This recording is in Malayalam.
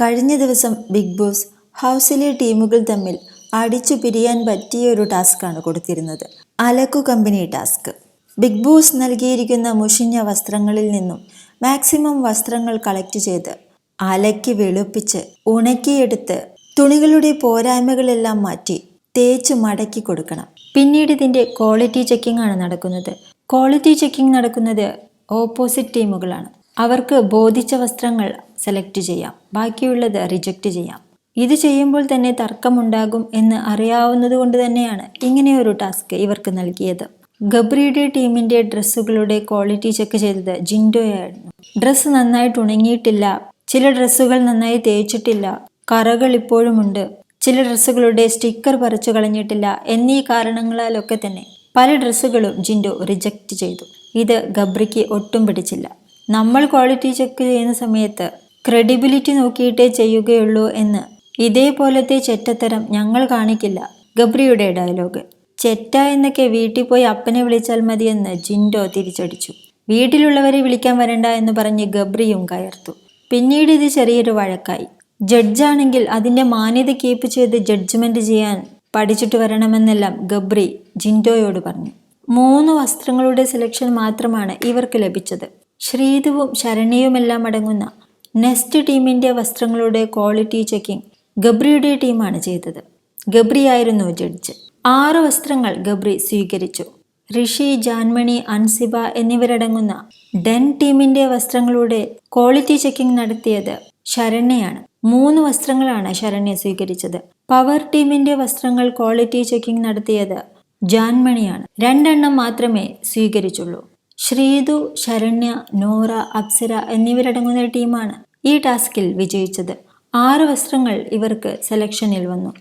കഴിഞ്ഞ ദിവസം ബിഗ് ബോസ് ഹൗസിലെ ടീമുകൾ തമ്മിൽ അടിച്ചു പിരിയാൻ പറ്റിയ ഒരു ടാസ്ക്കാണ് കൊടുത്തിരുന്നത്. അലക്കു കമ്പനി ടാസ്ക്. ബിഗ് ബോസ് നൽകിയിരിക്കുന്ന മുഷിഞ്ഞ വസ്ത്രങ്ങളിൽ നിന്നും മാക്സിമം വസ്ത്രങ്ങൾ കളക്ട് ചെയ്ത് അലക്കി വെളുപ്പിച്ച് ഉണക്കിയെടുത്ത് തുണികളുടെ പോരായ്മകളെല്ലാം മാറ്റി തേച്ച് മടക്കി കൊടുക്കണം. പിന്നീട് ഇതിൻ്റെ ക്വാളിറ്റി ചെക്കിംഗ് ആണ് നടക്കുന്നത്. ക്വാളിറ്റി ചെക്കിംഗ് നടക്കുന്നത് ഓപ്പോസിറ്റ് ടീമുകളാണ്. അവർക്ക് ബോധിച്ച വസ്ത്രങ്ങൾ സെലക്ട് ചെയ്യാം, ബാക്കിയുള്ളത് റിജക്റ്റ് ചെയ്യാം. ഇത് ചെയ്യുമ്പോൾ തന്നെ തർക്കമുണ്ടാകും എന്ന് അറിയാവുന്നത് കൊണ്ട് തന്നെയാണ് ഇങ്ങനെയൊരു ടാസ്ക് ഇവർക്ക് നൽകിയത്. ഗബ്രിയുടെ ടീമിൻ്റെ ഡ്രസ്സുകളുടെ ക്വാളിറ്റി ചെക്ക് ചെയ്തത് ജിൻഡോയായിരുന്നു. ഡ്രസ്സ് നന്നായിട്ട് ഉണങ്ങിയിട്ടില്ല, ചില ഡ്രസ്സുകൾ നന്നായി തേച്ചിട്ടില്ല, കറകൾ ഇപ്പോഴുമുണ്ട്, ചില ഡ്രസ്സുകളുടെ സ്റ്റിക്കർ പറിച്ചു കളഞ്ഞിട്ടില്ല എന്നീ കാരണങ്ങളാലൊക്കെ തന്നെ പല ഡ്രസ്സുകളും ജിൻഡോ റിജക്റ്റ് ചെയ്തു. ഇത് ഗബ്രിക്ക് ഒട്ടും പിടിച്ചില്ല. നമ്മൾ ക്വാളിറ്റി ചെക്ക് ചെയ്യുന്ന സമയത്ത് ക്രെഡിബിലിറ്റി നോക്കിയിട്ടേ ചെയ്യുകയുള്ളൂ എന്ന് ഇതേപോലത്തെ ചെറ്റത്തരം ഞങ്ങൾ കാണിക്കില്ല. ഗബ്രിയുടെ ഡയലോഗ്. ചെറ്റ എന്നൊക്കെ വീട്ടിൽ പോയി അപ്പനെ വിളിച്ചാൽ മതിയെന്ന് ജിൻഡോ തിരിച്ചടിച്ചു. വീട്ടിലുള്ളവരെ വിളിക്കാൻ വരണ്ട എന്ന് പറഞ്ഞ് ഗബ്രിയും കയർത്തു. പിന്നീട് ഇത് ചെറിയൊരു വഴക്കായി. ജഡ്ജാണെങ്കിൽ അതിൻ്റെ മാന്യത കീപ്പ് ചെയ്ത് ജഡ്ജ്മെന്റ് ചെയ്യാൻ പഠിച്ചിട്ട് വരണമെന്നെല്ലാം ഗബ്രി ജിൻഡോയോട് പറഞ്ഞു. 3 വസ്ത്രങ്ങളുടെ സെലക്ഷൻ മാത്രമാണ് ഇവർക്ക് ലഭിച്ചത്. ശ്രീതുവും ശരണ്യയുമെല്ലാം അടങ്ങുന്ന നെക്സ്റ്റ് ടീമിൻ്റെ വസ്ത്രങ്ങളുടെ ക്വാളിറ്റി ചെക്കിംഗ് ഗബ്രിയുടെ ടീമാണ് ചെയ്തത്. ഗബ്രിയായിരുന്നു ജഡ്ജ്. 6 വസ്ത്രങ്ങൾ ഗബ്രി സ്വീകരിച്ചു. ഋഷി, ജാൻമണി, അൻസിബ എന്നിവരടങ്ങുന്ന ഡെൻ ടീമിൻ്റെ വസ്ത്രങ്ങളുടെ ക്വാളിറ്റി ചെക്കിംഗ് നടത്തിയത് ശരണ്യയാണ്. 3 വസ്ത്രങ്ങളാണ് ശരണ്യ സ്വീകരിച്ചത്. പവർ ടീമിൻ്റെ വസ്ത്രങ്ങൾ ക്വാളിറ്റി ചെക്കിംഗ് നടത്തിയത് ജാൻമണിയാണ്. 2 എണ്ണം മാത്രമേ സ്വീകരിച്ചുള്ളൂ. ശ്രീതു, ശരണ്യ, നോറ, അപ്സര എന്നിവരടങ്ങുന്ന ടീമാണ് ഈ ടാസ്കിൽ വിജയിച്ചത്. 6 വസ്ത്രങ്ങൾ ഇവർക്ക് സെലക്ഷനിൽ വന്നു.